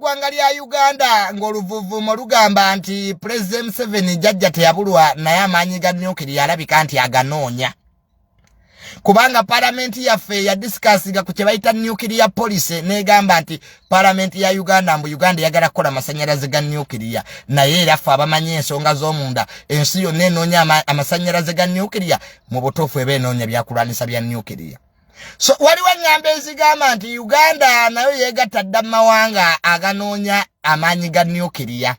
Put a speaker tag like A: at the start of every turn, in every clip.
A: eggwanga lya Uganda ng'oluvuvumo lugamba nti President Museveni jajja teyabulwa naye amaanyi ga nuclear alabika nti aganoonya. Kubanga parliamenti yaffe ya discussinga ku kye bayita nuclear policy negamba nti parliamenti ya Uganda Uganda yagala kukola masanyalaze ga nuclear naye era ffe abamanyi ensonga z'omunda ensi yonna enoonya amasanyalaze ga nuclear mu butuufu eba enoonya byakulwanisa bya nuclear. So waliwo engambo ezigamba nti Uganda nayo yeegatta dda mu mawanga aganoonya amaanyi ga nuclear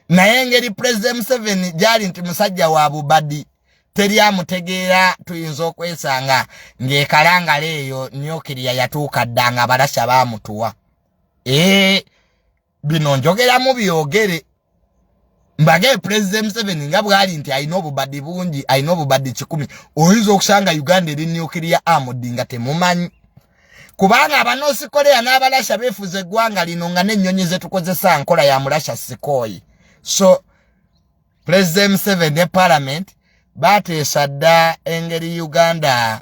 A: naye engeri President Museveni gyali nti musajja wa bubadi teri amutegeera tuyinza okwesanga ng'ekalangala eyo nuclear yatuuka dda nga abalasha baamutuwa. Bino njogeramu byogere mbage President Museveni nga bwali nti alina obubadi bungi alina obubadi 100 oyinza okusanga Uganda eri nuclear armed nga temumanyi. Kubanga abanoosi Korea n'abalasha beefuza eggwanga lino nga n'ennyonyi ze tukozesa nkola ya mulasha Sikoi. So President Museveni ne Parliament bateesa dda engeri Uganda.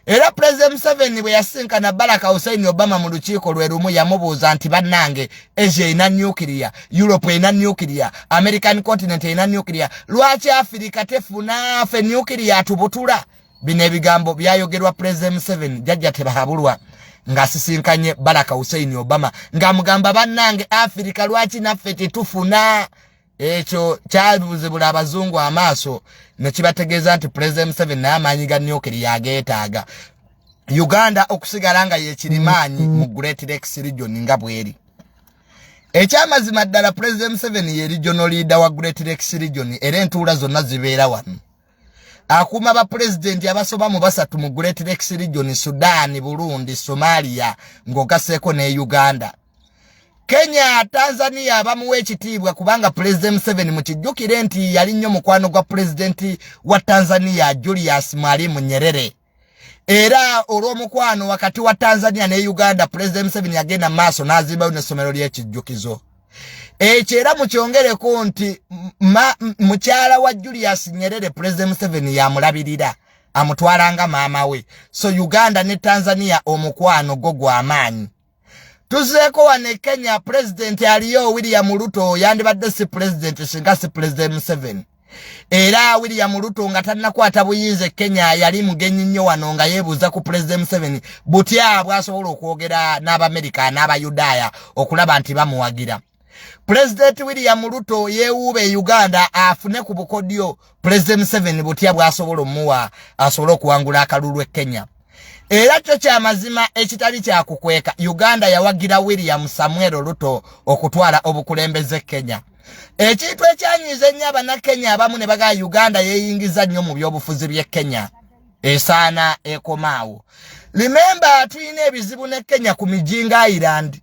A: Era President Museveni bwe yasinkana Barack Hussein Obama mu lukiiko lwe lumu yamubuuza nti bannange Asia ina nuclear, Europe ina nuclear, American continent ina nuclear, lwaki Africa tefuna ffe nuclear atubutula? Bino ebigambo byayogerwa President Museveni jajja tebahabulwa ng'asisinkanye Barack Hussein Obama ng'amugamba bannange Africa lwaki naffe tetufuna? Ekyo kyabuzibula abazungu amaaso ne kibategeeza nti President Museveni n'amaanyi ga nuclear ageetaaga Uganda okusigala nga yekirimaanyi mu Great Lakes region nga bweri. Ekyamazima ddala President Museveni ye regional leader wa Great Lakes region era entuula zonna zibeera wano. Akuma ba president abasoba mu basatu mu Great Lakes region Sudan, Burundi, Somalia ng'ogaseeko ne Uganda. Kenya, Tanzania bamuwa ekitiibwa kubanga President Museveni mukijjukire nti yali nnyo mukwano gwa President wa Tanzania Julius Mwalimu Nyerere. Era olw'omukwano wakati wa Tanzania ne Uganda President Museveni yagenda maaso n'azimbayo n'essomero ly'ekijjukizo. Ekyo era mukyongereko nti mukyala wa Julius Nyerere President Museveni yamulabirira amutwalanga maama we. So Uganda ne Tanzania omukwano gwo gw'amaanyi. Tuzeeko wane Kenya President aliyo William Ruto yandibadde si President singa si President Museveni. Era William Ruto nga tannakwata buyinza Kenya yali mugenyi nnyo wano nga yeebuuza ku President Museveni butya bw'asobola okwogera n'Abamerika n'Abayudaaya okulaba nti bamuwagira. President William Ruto yeewuube Uganda afune ku bukodyo President Museveni butya bw'asobola omuwa asobola okuwangula akalulu e Kenya. Era kyo kyamazima ekitali kyakukweka Uganda yawagira William Samuel Ruto okutwala obukulembeze Kenya. Ekintu ekyanyiza ennyo Abannakenya abamu ne baga Uganda yeeyingiza nnyo mu byobufuzi by'e Kenya. Esaana ekomaawo. Remember tulina ebizibu ne Kenya ku Mijingo Island.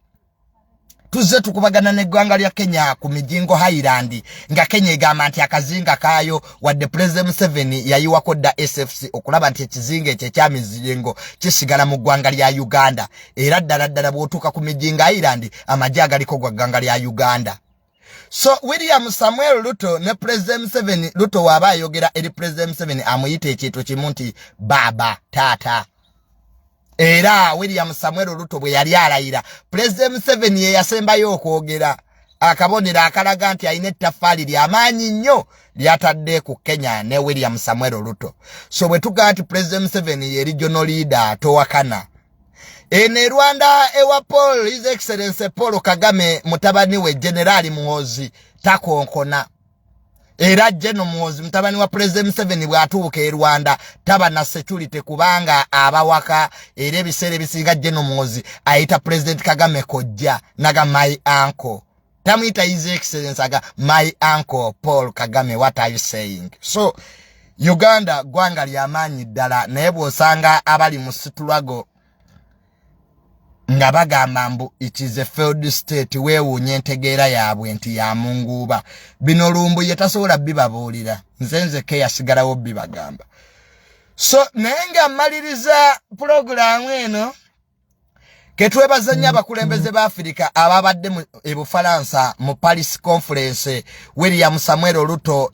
A: Tuzze tukubagana n'eggwanga lya Kenya ku Mijingo Highland nga Kenya egamba nti akazinga kaayo wadde President Museveni yayiwako dda SFC okulaba nti ekizinga ekyo ekyamizingo kisigala mu ggwanga lya Uganda. Era ddala bw'otuuka ku Mijingo Island amagye agaliko gwa ggwanga lya Uganda. So William Samuel Ruto ne President Museveni Ruto waaba ayogera eri President Museveni amuyita ekintu kimu nti baba taata. Era William Samuel Ruto bwe yali alayira President Museveni ye yasembayo okwogera akabonera akalaga nti alina ettaffaali ly'amaanyi nnyo lyatadde ku Kenya ne William Samuel Ruto. So bwe tugaa nti President Museveni ye regional leader towakana. Ene Rwanda ewa Paul His Excellency Paul Kagame mutabani we Generali Muhoozi takonkona. Era General Muhoozi mutabani wa President Museveni bw'atuuka e Rwanda taba na security kubanga abawaka era ebiseera ebisinga General Muhoozi ayita President Kagame kojja naga my uncle. Tamuyita His Excellency aga my uncle Paul Kagame. What are you saying? So Uganda gwanga ly'amaanyi ddala naye bw'osanga abali mu struggle nga bagamba mbu it is a failed state weewuunya entegeera yaabwe nti ya munguuba. Bino lumbu ye tasobola bibabuulira nze yasigalawo bibagamba. So naye nga mmaliriza pulogulaamu eno ketwebaza nnyo abakulembeze b'Afrika ababadde e Bufalansa mu Paris conference William Samuel Ruto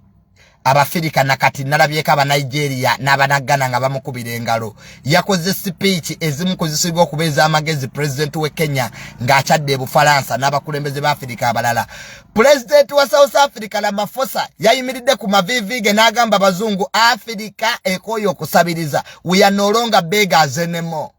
A: Abafirika na kati nalabyeka aba Nigeria n'abanagana nga bamukubira engalo. Yakoze speech ezimu kozesebwa okubeza amagezi president we Kenya ng'akyadde Bufaransa n'abakulembeze ba Afrika abalala. President wa South Africa Ramaphosa yayimiridde ku mavivige n'agamba bazungu Afrika ekoyo okusabiriza. We are no longer beggars anymore.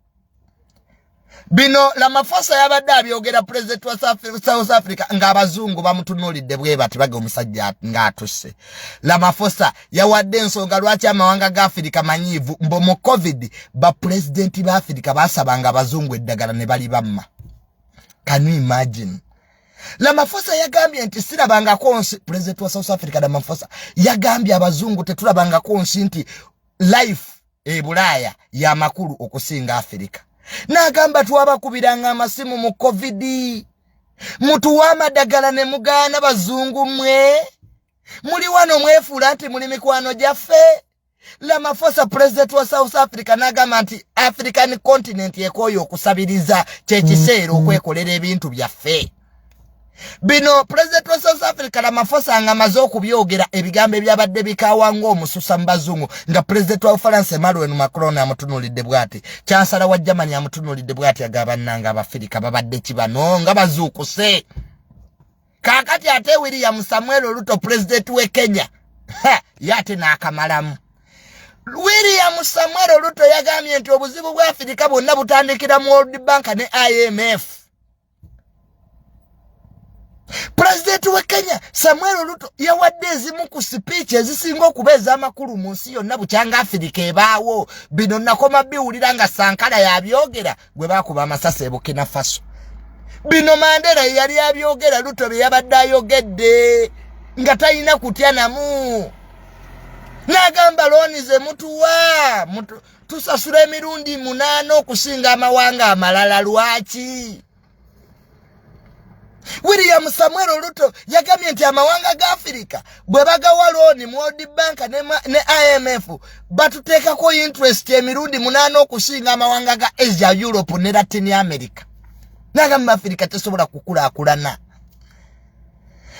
A: Bino Ramaphosa yabadde abyogera president wa South Africa ng'abazungu bamutunuulidde bwe bati bage omusajja ng'atusse. Ramaphosa yawadde ensonga lwaki amawanga ga Afrika manyiivu mbo mu COVID ba president ba Afrika basabanga abazungu eddagala ne bali bamma. Can you imagine? Ramaphosa yagambye nti sirabangako nsi president wa South Africa Ramaphosa yagambye abazungu tetulabangako nsi nti life Bulaya ya makulu okusinga Afrika. Nagamba twabakubiranga amasimu mu COVID. Mutuwa amadagala ne mugaana bazungu mwe. Muli wano mwefuula nti muli mikwano gyaffe. Ramaphosa president wa South Africa nagamba nti African continent ekoyo okusabiriza kyekiseera okwekolera ebintu byaffe. Bino president wa South Africa Ramaphosa ngamaze okubyogera ebigambo ebyabadde bikawanga omususa mu bazungu nga president wa France Emmanuel Macron amutunuulidde bwati. Chancellor wa Germany amutunuulidde bwati agabannanga Abafirika babadde kibano nga bazuukuse. Kakati ate William Samuel Ruto president we Kenya yate n'akamalamu. William Samuel Ruto yagambye nti obuzibu bwa Afrika bwonna butandikira mu World Bank ne IMF. President wa Kenya Samuel Ruto yawadde ezimu ku speech ezisinga okubeeza amakulu mu nsi yonna bukyanga Afrika ebaawo. Bino nakoma biwulira nga Sankara yabyogera gwe bakuba amasasi e Burkina Faso. Bino Mandela yali abyogera Ruto bye yabadde ayogedde nga talina kutya namu. Nagamba looni ze mutuwa tusasula emirundi 8 okusinga amawanga amalala lwaki? William Samuel Ruto yagambye nti amawanga ga Afrika bwe bagawa looni mu World Bank ne IMF batuteekako interest emirundi 8 okusinga amawanga ga Asia, Europe ne Latin America. Nagamba Afrika tesobola kukulaakulana.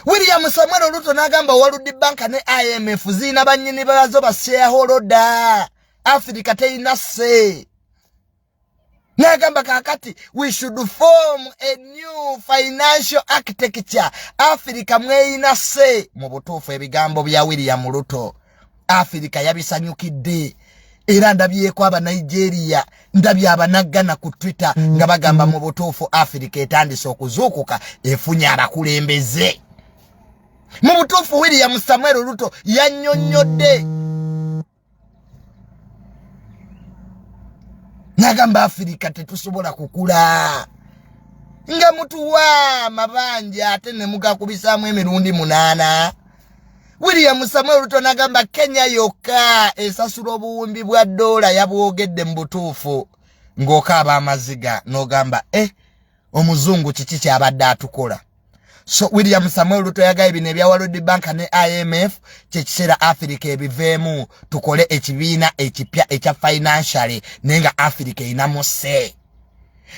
A: William Samuel Ruto nagamba World Bank ne IMF zina bannyini bazo ba shareholder. Afrika teyina se. Nagamba kakati we should form a new financial architecture. Afrika mweyina se. Mu butuufu ebigambo bya William Ruto Afrika yabisanyukidde. Era ndabyeko aba Nigeria ndabye abanagana ku Twitter nga bagamba mu butuufu Afrika etandise okuzuukuka efunye abakulembeze. Mu butuufu William Samuel Ruto yannyonnyodde. Nagamba Afrika tetusobola kukula nga mutuwa mabanja ate ne mugakubisaamu emirundi 8. William Samuel Ruto nagamba Kenya yokka esasula obuwumbi bwa $, yabwogedde mu butuufu ng'okaaba amaziga n'ogamba omuzungu kiki kyabadde atukola. So William Samuel Ruto yagaye bino ebya World Bank ne IMF kyekiseera Afrika ebiveemu tukole ekibiina ekipya ekya financially nenga Afrika inamu se.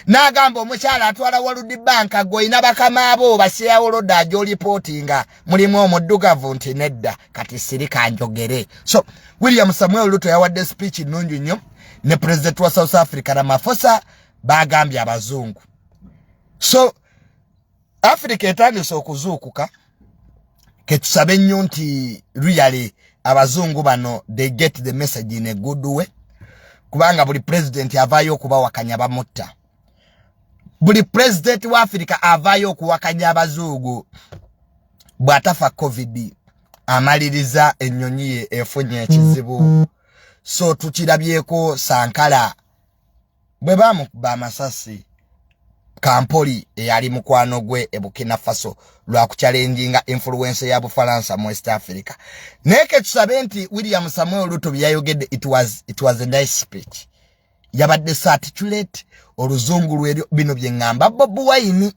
A: Nagamba omukyala atwala World Bank goyina bakama abo bashareholder ajo reportinga mulimu omuddugavu nti nedda kati sirika njogere. So William Samuel Ruto yawadde speech nnungi nnyo ne president wa South Africa Ramaphosa bagambye abazungu. So Afrika etandise okuzuukuka ketusabe nnyo nti really abazungu bano they get the message in a good way kubanga buli president avaayo okubawakanya bamutta. Buli president wa Afrika avaayo okuwakanya abazungu bw'atafa COVID amaliriza ennyonyi ye efunye ekizibu. So tukirabyeko Sankara bwe bamukuba amasasi Kampoli eyali mukwano gwe e Burkina Faso lwa kuchallenginga influence ya Bufaransa mu West Africa. Neke tusabe nti William Samuel Ruto byayogedde it was a nice speech. Yabadde articulate oluzungu lwe bino byengamba Bob Wine.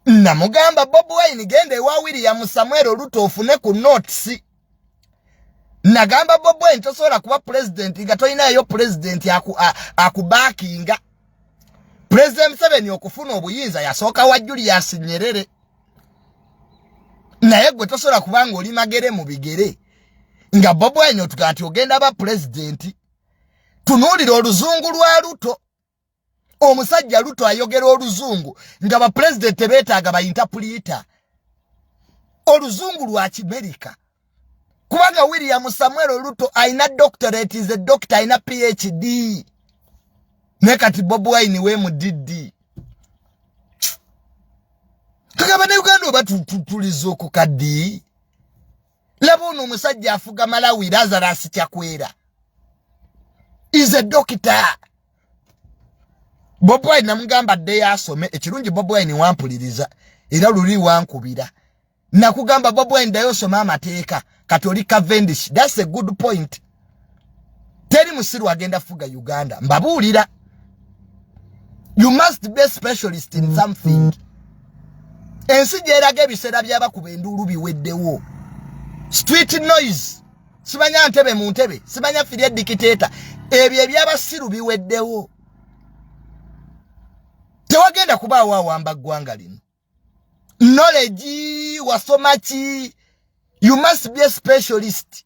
A: Namugamba Bob Wine gende wa William Samuel Ruto ofune ku notes. Nagamba Bob Wine tosobola kuba president nga toyinayo president akubakinga. President Museveni okufuna obuyinza yasooka wa Julius Nyerere. Naye gwe tosobola kubanga oli magere mu bigere nga Bobi Wine otugati ogenda ba president tunulira oluzungu lwa Ruto omusajja Ruto ayogera oluzungu nga ba president betaaga ba interpreter oluzungu lwa Kimerika kubanga William Samuel Ruto aina doctorate is a doctor aina PhD nekati Bobi Wine we mudidi kagaba ne Uganda batutulizo ku kadi labuno omusajja afuga Malawi Lazarus Kyakwera is a doctor Bobi Wine namugamba de yasome ekirungi Bobi Wine wampuliriza era luli wankubira nakugamba Bobi Wine dayosoma amateeka Katolika Vendish that's a good point teri musiru agenda fuga Uganda mbabulira you must be a specialist in something ensi gyeraga ebiseera by'abakuba endulu biweddewo street noise simanya ntebe mu ntebe simanya firia dictator ebyo eby'abasiru biweddewo tewagenda kubaawo awamba ggwanga lino knowledge wasomachi you must be a specialist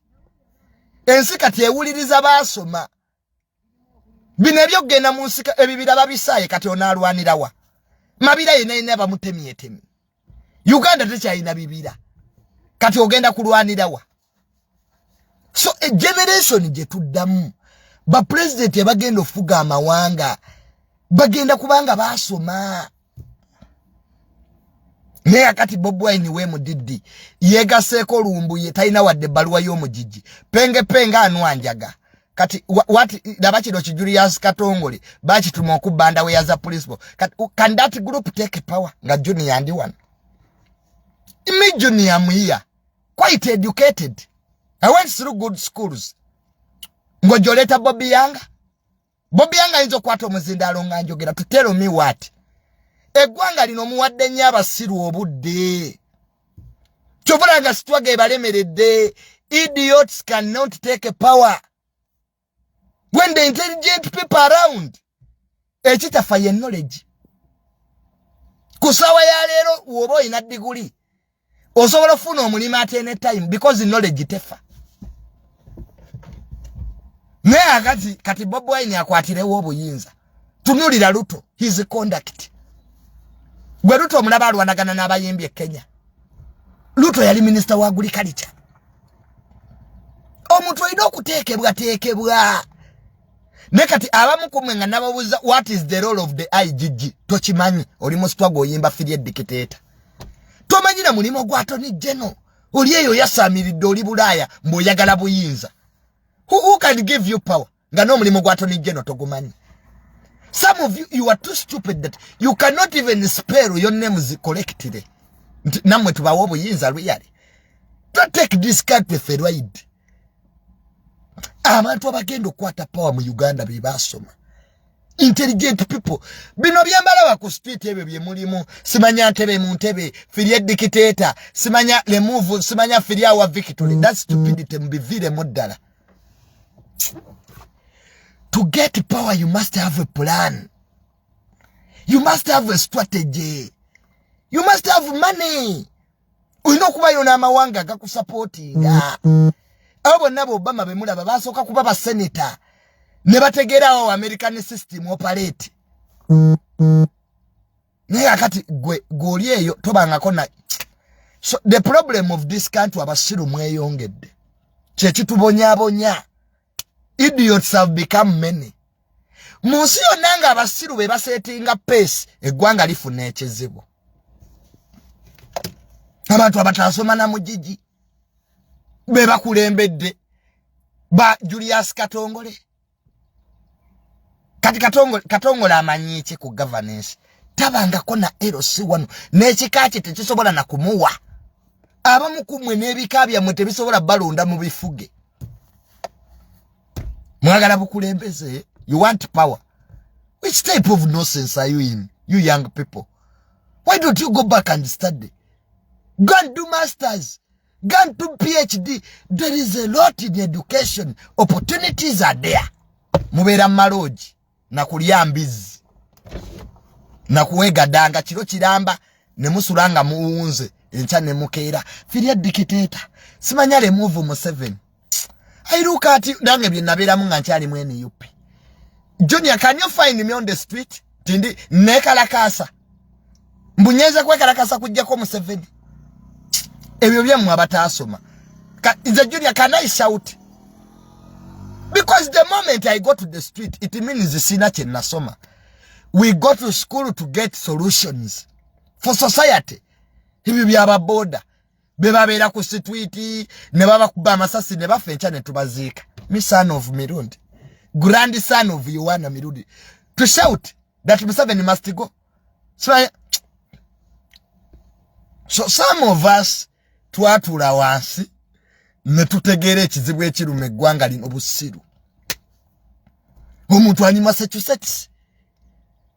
A: ensi kati ewuliriza basoma bino ebyogenda mu nsika ebibira babisaaye kati onaalwanirawa mabira yenayina bamutemyetemi Uganda tekyalina bibira kati ogenda kulwanirawa so a generation gye tuddamu ba president bagenda ofuga amawanga bagenda kubanga basoma Nea kati Bobi Wine we mudidi yegaseeko lumbuye talina wadde baluwa y'omujiji penge anwanjaga kati what dabachiro Julius Katongole bachituma okubanda we as a principal can that group take power nga junior and one me junior am here quite educated I went through good schools ngojoleta Bobi Yanga inzo kwato muzindalo nga njogera to tell me what eggwanga lino muwadde nnyo abasiru obudde kyovulanga sitwaga ebalemeredde idiots cannot take a power when the intelligent people around ekitafa ye knowledge kusawa ya leero woba oyina diguli osobola ofuna omulimu ate time because knowledge tefa naye kati Bobi Wine akwatirewo obuyinza tunulira Ruto his conduct gwe Ruto omulaba alwanagana n'abayimbi e Kenya Ruto yali minister wa agriculture omuntu olina okuteekebwa nekati abamu kumwe nga nababuuza what is the role of the IGG tokimanyi oli mu struggle oyimba firie dictator tomanyira mulimo gwa Attorney General oli eyo yasamiridde oli Bulaaya mb'oyagala buyinza who can give you power nga n'omulimo gwa Attorney General togumanyi. Some of you are too stupid that you cannot even spell your names correctly. Namwe tubawo obuyinza luyali. Don't take this card with a ride. Abantu abagenda okwata power mu Uganda be basoma. Intelligent people. Bino byambala ku street ebyo bye mulimu. Simanya ntebe mu ntebe. Firie dictator. Simanya remove. Simanya firia wa victory. That's stupidity mbivire muddala. To get power, you must have a plan. You must have a strategy. You must have money. Uyina kubayo n'amawanga gakusupportinga. Abo nabo Obama bemulaba basooka kuba ba senator. Ne bategerawo American system operate. Naye kati gwe eyo tobangako na. So the problem of this country abasiru mweyongedde. Kye kitubonyabonya. Idiots have become many. Munsi yonna abasiru be basetinga pace eggwanga lifuna ekizibu. Abantu abatasoma na mujiji be bakulembedde ba Julius Katongole. Kati Katongole amanyi ki ku governance tabangako na LC1 n'ekikaaki tekisobola na kumuwa. Abamu kumwe n'ebika byammwe tebisobola balonda mu bifuge. Mwagala bukulembeze, you want power. Which type of nonsense are you in, you young people? Why don't you go back and study? Go and do masters. Go and do PhD. There is a lot in education. Opportunities are there. Mubera maloji. Na kuliambizi. Na kuwega danga. Chiro chiramba. Nemusuranga muunze. Encha nemukeira. Firia dictator. Simanya remove mu 7. I look at you, nange binabira munga nchali mweni yupi. Junior, can you find me on the street? Tindi, neka lakasa. Mbunyeza kweka lakasa kujia kwa Museveni. Ewe mwabata asoma. Is a Junior, can I shout? Because the moment I go to the street, it means the sinache nasoma. We go to school to get solutions for society. Hivi byaba boda. Beba bera ku street, ne baba kuba masasi ne bafencha ne tubazika. Me son of Mirundi. Grandson of Yohana Mirundi. To shout that Museveni must go. So some of us twatula wansi ne tutegere ekizibu ekirume eggwanga lino obusiru. Omuntu ali Massachusetts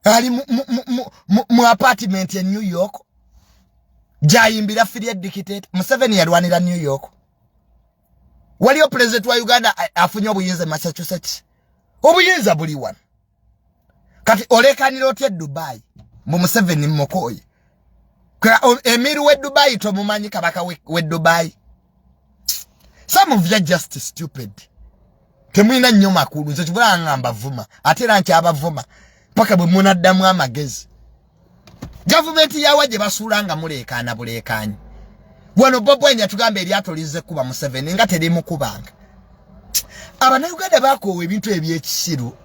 A: ali mu apartment in New York jayimbira affiliate dictator. Museveni yalwanira New York. Waliyo president wa Uganda afunye obuyinza Massachusetts. Obuyinza buli wano. Kati olekanira otya Dubai mu Museveni mmokoye. Emiru we Dubai to mumanyi kabaka we Dubai. Some of you are just stupid. Temwina nnyo makulu nze kibula ngamba vuma atera nti abavuma paka bwe munaddamu amagezi. Government yawe gye basulanga mulekana bulekanyi. Wano Bobwenya tugambe eryato lize kuba Museveni nga teri mukubanga. Abannayuganda bakoowa ebintu ebyekisiru.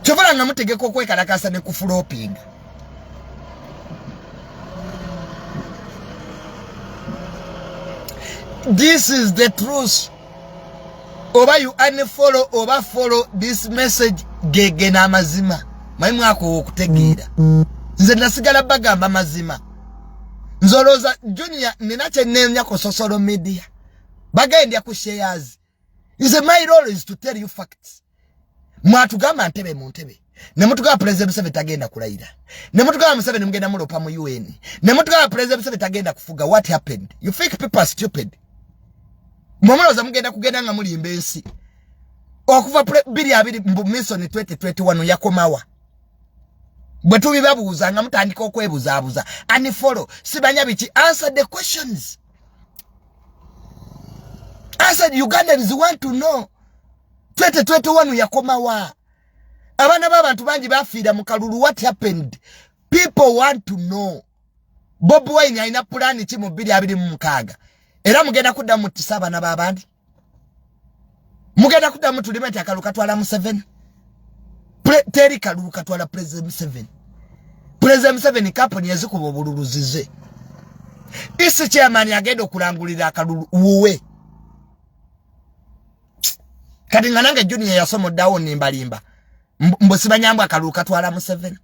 A: Kibula nga mutegeka okwekalakasa ne kufulopinga. This is the truth. Oba you unfollow oba follow this message gege na mazima. Maimu ako okutegeera. Nze nasigala bagamba mazima. Nzoloza Junior ninache nenya ko social media. Bagenda ku shares. Nze my role is to tell you facts. Mwatugamba ntebe mu ntebe. Ne mutugamba president Museveni tagenda kulayira. Ne mutugamba Museveni mugenda mulopa mu UN. Ne mutugamba president Museveni tagenda kufuga. What happened? You think people are stupid? Mwamuloza mugenda kugenda nga muli mbensi. Okuva bili abiri Mason 2021 yakomawa. Bwe tubibabuuza nga mutandika okwebuzabuza. And follow. Sibanya bichi. Answer the questions. Answer Ugandans want to know. 2021 yakomawa. Abana b'abantu bangi bafiira mu kalulu. What happened? People want to know. Bob Wine alina pulani ki mu 2026. Era mugenda kudda mu tisaba na babandi. Mugenda kudda mu tulimenti akalu katwala Museveni. Teri kalu katwala President Museveni. President Museveni company yazikuba obululuzize. Isi chairman yagenda okulangulira akalulu uwe. Kati nganange Junior yasomo dawo nimbalimba. Mbosibanyamba akalu katwala Museveni.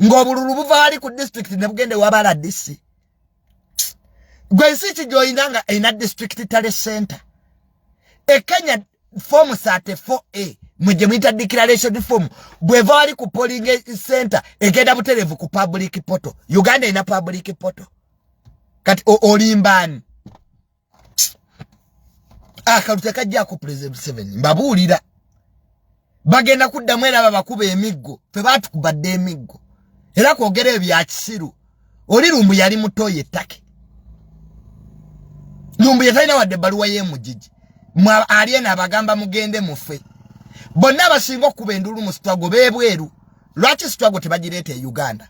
A: Ng'obululu buva ali ku district ne bugende wabala DC. Gwesichi joinanga ina district tale center. Kenya form 34A mujemita declaration form bweva ali ku polling center egenda buterevu ku public portal. Uganda ina public portal. Kati olimbani. Akaluteka jja ku president 7 mbabulira. Bagenda kudda mwera babakube emiggo. Fe batukubadde emiggo. Era kwogera ebya kisiru. Oli lumbu yali mutoye take. Lumbu yataina wadde baluwa ye mujiji. Mwa aliena abagamba mugende mufe. Bonna basinga okuba endulu mu struggle bebweru. Lwaki struggle tebagirete Uganda?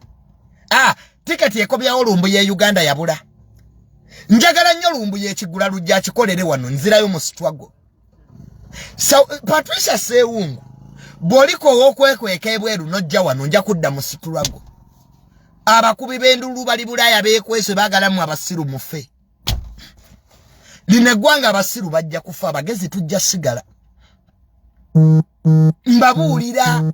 A: Tiketi ekobyawo lumbu ye Uganda yabula. Njagala nnyo lumbu ye kigula lujja kikolere wano nzirayo mu struggle. So Patricia Sewungu boliko okwekweka ebweru nojja wano nja kudda mu struggle. Abakubi b'endulu bali Bulaya beekwese bagalamu abasiru mufe. Linegwanga abasiru bajja kufa abagezi tujja sigala. Mbabulira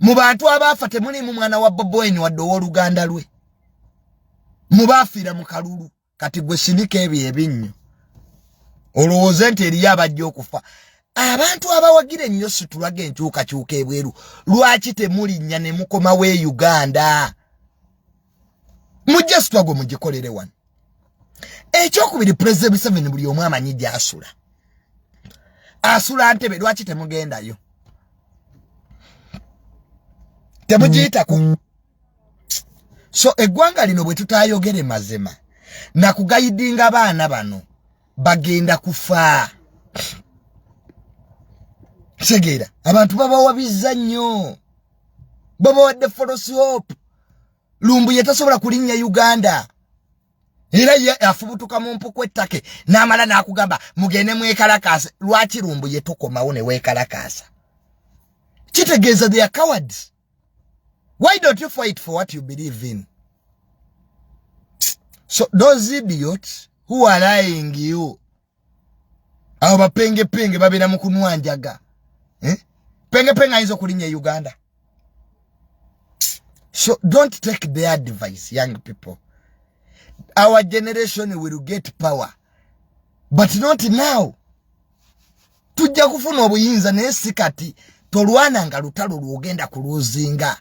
A: mu bantu abafa temuli mu mwana wa Boboeni wadde ow'oluganda lwe. Mubafiira mu kalulu kati gwe sinika ebyo ebinnyo. Olowooza nti eriyo abajja okufa. Abantu abawagira ennyo situlage enkyukakyuka ebweru. Lwaki temulinnya ne mukoma we Uganda? Mujja struggle mugikolere wano. Ekyokubiri President Museveni buli omu amanyi gy'asula. Asula Ntebe lwaki temugendayo? Temugiyitako. So eggwanga lino bwe tutayogere mazima na kugayidinga abaana bano bagenda kufa. Segera abantu baba wabiza nnyo baba wadde false hope lumbu yetasobola kulinnya Uganda era ye afubutuka mu mpuku ettake n'amala n'akugamba mugende mwekalakasa lwaki lumbu yetukomawo ne weekalakasa kitegeeza they are cowards. Why don't you fight for what you believe in? So those idiots who are lying you abo bapenge penge babina mukunwanjaga penge penge aizo kulinya Uganda. So don't take their advice, young people. Our generation will get power, but not now. Tujja kufuna obuyinza naye sikati tolwana nga lutalo lwogenda kuluzinga.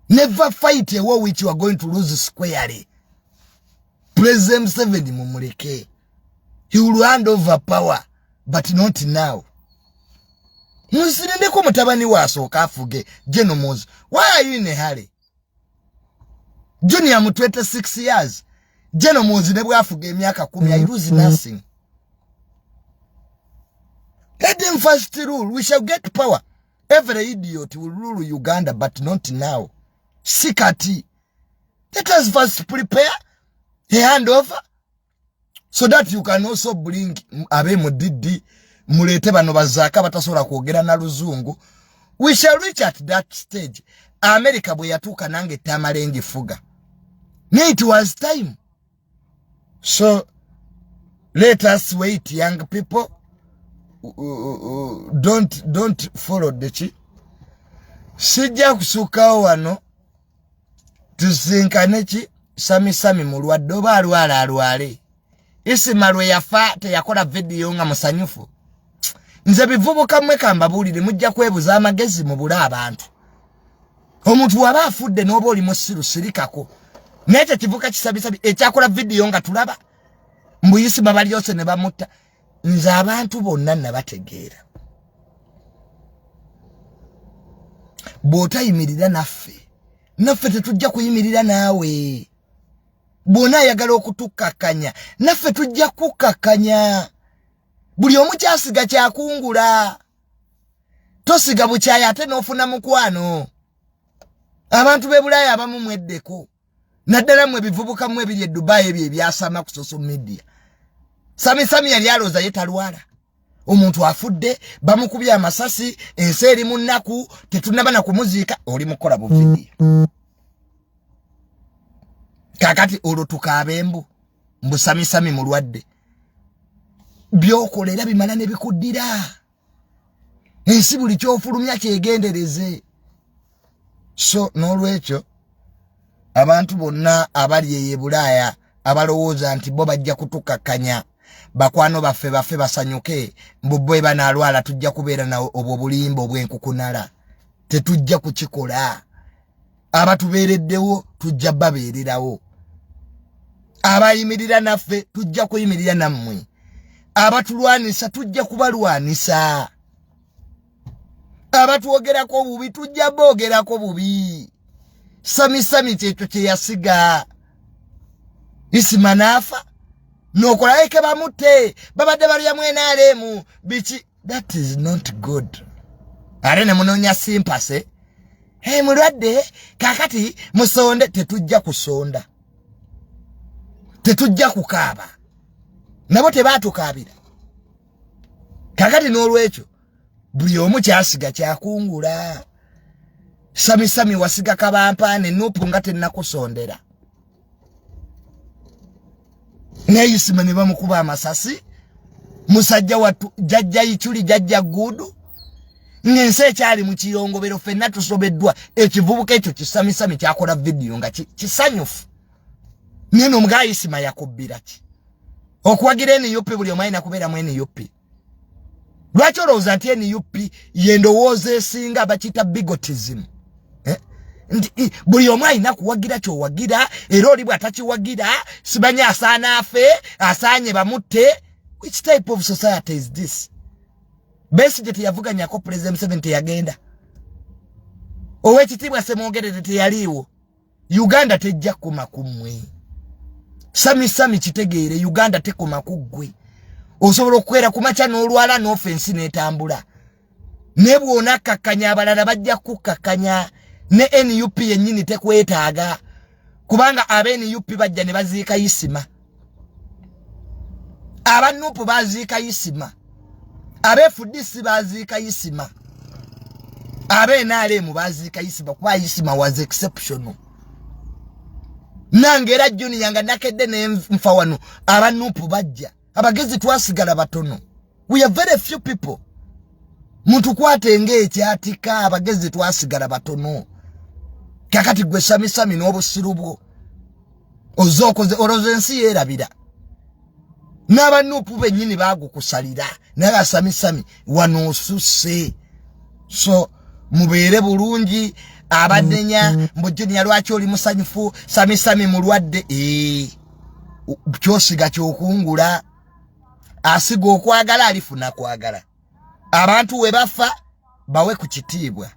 A: Never fight a war which you are going to lose squarely. President Museveni mumuleke. He will hand over power, but not now. Musirinde ko mutabani waso kafuge Genomoz. Why are you in a hurry? Junior mu 26 years. Genomoz ne bwafuge emyaka 10 I lose nothing. Let them first rule. We shall get power. Every idiot will rule Uganda, but not now. Sikati. Let us first prepare a handover so that you can also bring abe mudidi mulete bano bazaka batasobola kwogera na luzungu. We shall reach at that stage. America bwe yatuka nange tamalengi fuga. It was time. So let us wait, young people. Don't follow the chi. Sijja kusuka wano tusinkane chi sami mulwadde oba alwale. Isimalwe yafa teyakola video nga musanyufu. Nze bivubuka mmwe kambabulire mujja kwebuza amagezi mu bula abantu. Omuntu waba afudde n'oba oli musiru sirikako. N'ekyo kivuka kisabisabi ekyakola video nga tulaba. Mbuyisi babali yose ne bamutta. Nze abantu bonna nabategeera. Bw'otayimirira naffe tetujja kuyimirira naawe. Bw'ona ayagala okutukakanya naffe tujja kukakanya. Buli omu kyasiga kyakungula. Tosiga bukyaayi ate n'ofuna mukwano. Abantu b'e Bulaaya abamu mweddeko. Naddala mwe bivubuka mwe ebiri e Dubai ebyo ebyasama ku social media. Sami yali alooza ye talwala. Omuntu afudde bamukubye amasasi ensi eri mu nnaku tetunnaba na kumuziika oli mukola bu video. Kakati olwo tukabembu mbu Sami mulwadde. Byokolera bimala ne bikuddira. Ensi buli kyofulumya kyegendereze. So n'olwekyo abantu bonna abali e Bulaaya abalowooza nti bo bajja kutukakanya bakwano baffe basanyuke mbubwe banalwala tujja kubeera na obwo bulimbo obwenkukunala tetujja kukikola. Abatubeereddewo tujja babeererawo. Abayimirira naffe tujja kuyimirira nammwe. Abatulwanisa tujja kubalwanisa. Abatuogerako bubi tujja boogerako bubi. Sami kyekyo kye yasiga. Isimanafa nokola eke bamutte babadde balya mwenaalemu bichi. That is not good. Arene munonya simpase. Mulwadde kakati musonde tetujja kusonda. Tetujja kukaaba. Nabo tebatukabira. Kakati n'olwekyo buli omu kyasiga kyakungula. Sami wasiga kabampaane nupu nga tennakusondera. Neyisima ne bamukuba amasasi. Musajja watu jajja ichuli jajja gudu. Ngense ekyali mu kiyongobero ffenna tusobeddwa ekivubuka ekyo kisami kyakola video nga kisanyufu. Neno omugayisima yakubbira ki. Okuwagira NUP buli omaina kubeera mu NUP. Lwaki olowooza nti NUP yendowooza esinga bakiyita bigotism? Buli omu alina kuwagira kyowagira era oli bw'atakiwagira sibanya asaana afe asaanye bamutte. Which type of society is this? Besigye teyavuganyako President Museveni teyagenda. Owekitiibwa Ssemwogerere teyaliiwo. Uganda tejja kukoma ku mmwe. Sami kitegeere Uganda tekoma ku ggwe. osobola okukwera ku makya n'olwala n'offensi n'etambula ne bw'ona kakkanya abalala bajja kukakkanya ne NUP yennyini tekwetaaga kubanga abe NUP bajja ne baziika Isima abanupu baziika Isima abe FDC baziika Isima abe NRM baziika Isima kuba Isima was exceptional nangera Junior nga nakedde ne nfa wano abanupu bajja abagezi twasigala batono we are very few people muntu kwate ng'ekyatika abagezi twasigala batono kakati gwe sami n'obusiru bwo ozokoze orozensi yerabira n'abanupu bennyini bagukusalira naye sami wano osusse so mubeere bulungi abadenya mbu Junior lwaki oli musanyufu sami mulwadde kyosiga kyokungula asiga okwagala alifuna kwagala abantu we bafa bawe ku kitiibwa